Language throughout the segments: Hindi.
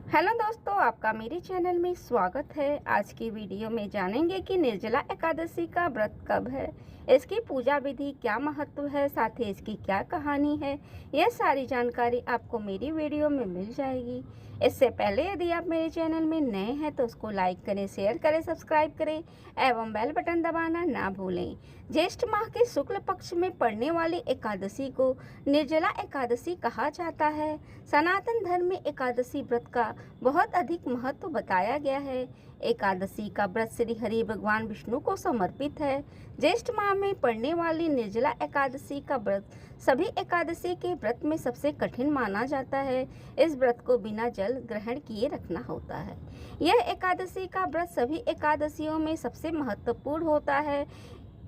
हेलो दोस्तों, आपका मेरे चैनल में स्वागत है। आज की वीडियो में जानेंगे कि निर्जला एकादशी का व्रत कब है, इसकी पूजा विधि क्या महत्व है, साथ ही इसकी क्या कहानी है। यह सारी जानकारी आपको मेरी वीडियो में मिल जाएगी। इससे पहले यदि आप मेरे चैनल में नए हैं तो उसको लाइक करें, शेयर करें, सब्सक्राइब करें एवं बेल बटन दबाना ना भूलें। ज्येष्ठ माह के शुक्ल पक्ष में पड़ने वाली एकादशी को निर्जला एकादशी कहा जाता है। सनातन धर्म में एकादशी व्रत का बहुत अधिक महत्व बताया गया है। एकादशी का व्रत श्री हरि भगवान विष्णु को समर्पित है। ज्येष्ठ माह में पड़ने वाली निर्जला एकादशी का व्रत सभी एकादशी के व्रत में सबसे कठिन माना जाता है। इस व्रत को बिना जल ग्रहण किए रखना होता है। यह एकादशी का व्रत सभी एकादशियों में सबसे महत्वपूर्ण होता है।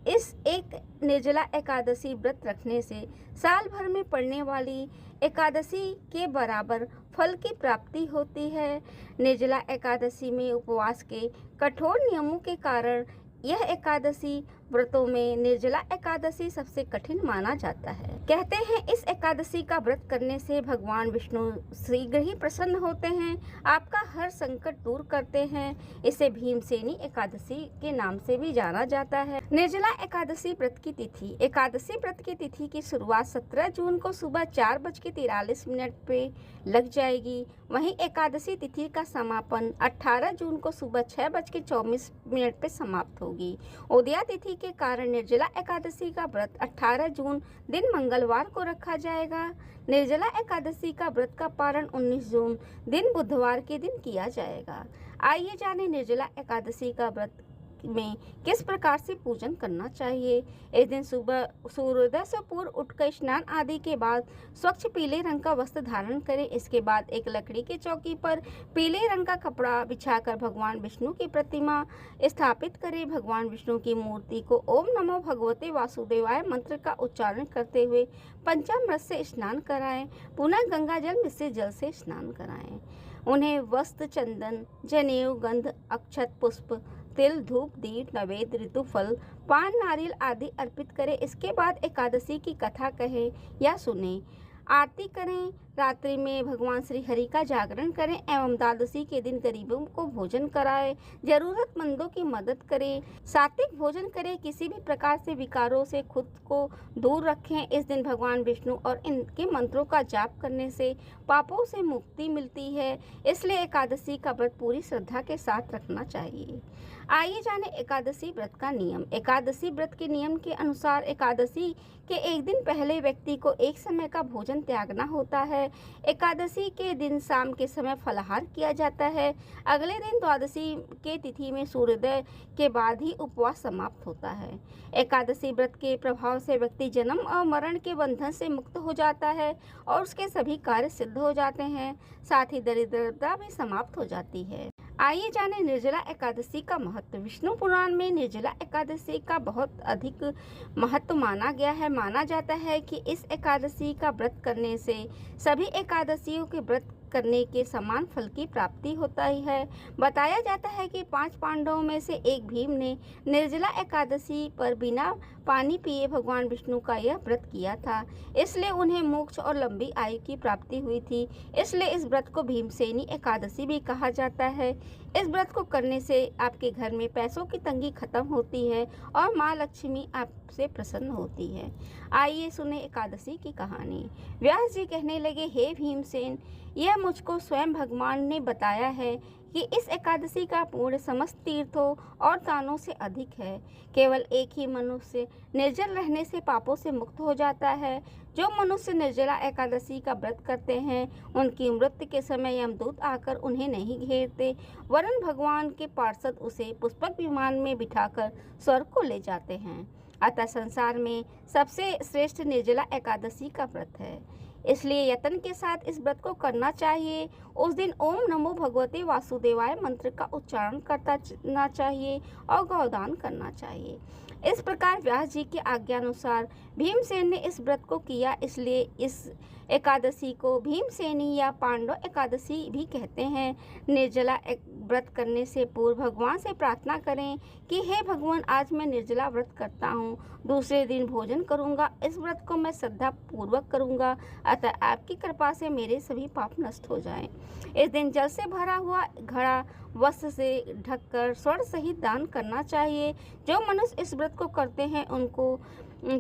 इस एक निर्जला एकादशी व्रत रखने से साल भर में पड़ने वाली एकादशी के बराबर फल की प्राप्ति होती है। निर्जला एकादशी में उपवास के कठोर नियमों के कारण यह एकादशी व्रतों में निर्जला एकादशी सबसे कठिन माना जाता है। कहते हैं इस एकादशी का व्रत करने से भगवान विष्णु शीघ्र ही प्रसन्न होते हैं, आपका हर संकट दूर करते हैं। इसे भीमसेनी एकादशी के नाम से भी जाना जाता है। निर्जला एकादशी व्रत की तिथि। एकादशी व्रत की तिथि की शुरुआत 17 जून को सुबह 4:43 पे लग जाएगी। वहीं एकादशी तिथि का समापन 18 जून को सुबह 6:24 पे समाप्त होगी। उदया तिथि के कारण निर्जला एकादशी का व्रत 18 जून दिन मंगलवार को रखा जाएगा। निर्जला एकादशी का व्रत का पारण 19 जून दिन बुधवार के दिन किया जाएगा। आइए जानें निर्जला एकादशी का व्रत में किस प्रकार से पूजन करना चाहिए। इस दिन सुबह सूर्योदय से पूर्व उठकर स्नान आदि के बाद स्वच्छ पीले रंग का वस्त्र धारण करें। इसके बाद एक लकड़ी की चौकी पर पीले रंग का कपड़ा बिछाकर भगवान विष्णु की प्रतिमा स्थापित करें। भगवान विष्णु की मूर्ति को ओम नमो भगवते वासुदेवाय मंत्र का उच्चारण करते हुए पंचामृत से स्नान कराएं। पुनः गंगा जल मिश्रित जल से स्नान कराएं। उन्हें वस्त्र, चंदन, जनेऊ, गंध, अक्षत, पुष्प, तिल, धूप, दीप, नैवेद्य, ऋतुफल, पान, नारियल आदि अर्पित करें। इसके बाद एकादशी की कथा कहें या सुनें, आरती करें। रात्रि में भगवान श्री हरि का जागरण करें एवं द्वादशी के दिन गरीबों को भोजन कराएं, जरूरतमंदों की मदद करें, सात्विक भोजन करें। किसी भी प्रकार से विकारों से खुद को दूर रखें। इस दिन भगवान विष्णु और इनके मंत्रों का जाप करने से पापों से मुक्ति मिलती है, इसलिए एकादशी का व्रत पूरी श्रद्धा के साथ रखना चाहिए। आइए जाने एकादशी व्रत का नियम। एकादशी व्रत के नियम के अनुसार एकादशी के एक दिन पहले व्यक्ति को एक समय का भोजन त्यागना होता है। एकादशी के दिन शाम के समय फलाहार किया जाता है। अगले दिन द्वादशी के तिथि में सूर्योदय के बाद ही उपवास समाप्त होता है। एकादशी व्रत के प्रभाव से व्यक्ति जन्म और मरण के बंधन से मुक्त हो जाता है और उसके सभी कार्य सिद्ध हो जाते हैं। साथ ही दरिद्रता भी समाप्त हो जाती है। आइए जाने निर्जला एकादशी का महत्व। विष्णु पुराण में निर्जला एकादशी का बहुत अधिक महत्व माना गया है। माना जाता है कि इस एकादशी का व्रत करने से सभी एकादशियों के व्रत करने के समान फल की प्राप्ति होता ही है। बताया जाता है कि 5 पांडवों में से एक भीम ने निर्जला एकादशी पर बिना पानी पिए भगवान विष्णु का यह व्रत किया था, इसलिए उन्हें मोक्ष और लंबी आयु की प्राप्ति हुई थी। इसलिए इस व्रत को भीमसेनी एकादशी भी कहा जाता है। इस व्रत को करने से आपके घर में पैसों की तंगी खत्म होती है और माँ लक्ष्मी आपसे प्रसन्न होती है। आइए सुने एकादशी की कहानी। व्यास जी कहने लगे, हे भीमसेन, यह मुझको स्वयं भगवान ने बताया है कि इस एकादशी का पुण्य समस्त तीर्थों और दानों से अधिक है। केवल एक ही मनुष्य निर्जल रहने से पापों से मुक्त हो जाता है। जो मनुष्य निर्जला एकादशी का व्रत करते हैं उनकी मृत्यु के समय यमदूत आकर उन्हें नहीं घेरते, वरन भगवान के पार्षद उसे पुष्पक विमान में बिठाकर स्वर्ग को ले जाते हैं। अतः संसार में सबसे श्रेष्ठ निर्जला एकादशी का व्रत है, इसलिए यत्न के साथ इस व्रत को करना चाहिए। उस दिन ओम नमो भगवते वासुदेवाय मंत्र का उच्चारण करना चाहिए और गौदान करना चाहिए। इस प्रकार व्यास जी की आज्ञा अनुसार भीमसेन ने इस व्रत को किया, इसलिए इस एकादशी को भीमसेनी या पांडव एकादशी भी कहते हैं। निर्जला व्रत करने से पूर्व भगवान से प्रार्थना करें कि हे भगवान, आज मैं निर्जला व्रत करता हूँ, दूसरे दिन भोजन करूँगा। इस व्रत को मैं श्रद्धा पूर्वक करूँगा, अतः आपकी कृपा से मेरे सभी पाप नष्ट हो जाएं। इस दिन जल से भरा हुआ घड़ा वस्त्र से ढककर स्वर्ण सहित दान करना चाहिए। जो मनुष्य इस व्रत को करते हैं उनको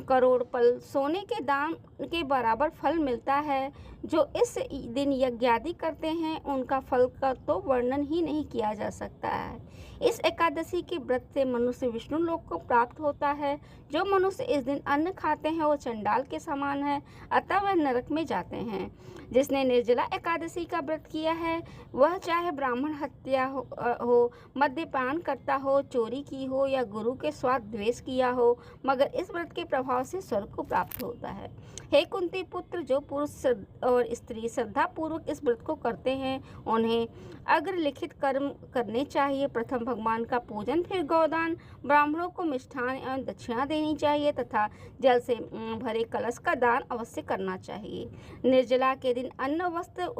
करोड़ पल सोने के दान के बराबर फल मिलता है। जो इस दिन यज्ञ आदि करते हैं उनका फल का तो वर्णन ही नहीं किया जा सकता है। इस एकादशी के व्रत से मनुष्य विष्णु लोक को प्राप्त होता है। जो मनुष्य इस दिन अन्न खाते हैं वो चंडाल के समान है, अतः वह नरक में जाते हैं। जिसने निर्जला एकादशी का व्रत किया है वह चाहे ब्राह्मण हत्या हो, मद्यपान करता हो, चोरी की हो या गुरु के स्वाद द्वेष किया हो, मगर इस व्रत के प्रभाव से स्वर्ग को प्राप्त होता है। हे कुंती पुत्र, जो पुरुष और स्त्री श्रद्धा पूर्वक इस व्रत को करते हैं उन्हें अग्रलिखित कर्म करने चाहिए। प्रथम भगवान का पूजन, फिर गौदान, ब्राह्मणों को मिष्ठान एवं दक्षिणा देनी चाहिए तथा जल से भरे कलश का दान अवश्य करना चाहिए। निर्जला के दिन अन्न, वस्त्र,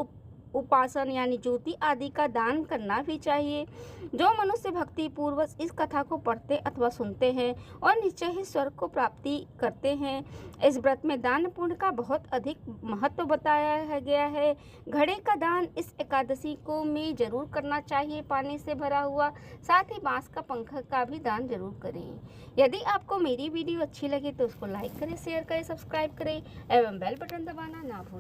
उपासन यानी ज्योति आदि का दान करना भी चाहिए। जो मनुष्य भक्ति पूर्वक इस कथा को पढ़ते अथवा सुनते हैं और निश्चय ही स्वर्ग को प्राप्ति करते हैं। इस व्रत में दान पुण्य का बहुत अधिक महत्व बताया गया है। घड़े का दान इस एकादशी को में जरूर करना चाहिए, पानी से भरा हुआ। साथ ही बांस का पंख का भी दान जरूर करें। यदि आपको मेरी वीडियो अच्छी लगे तो उसको लाइक करें, शेयर करें, सब्सक्राइब करें एवं बेल बटन दबाना ना भूलें।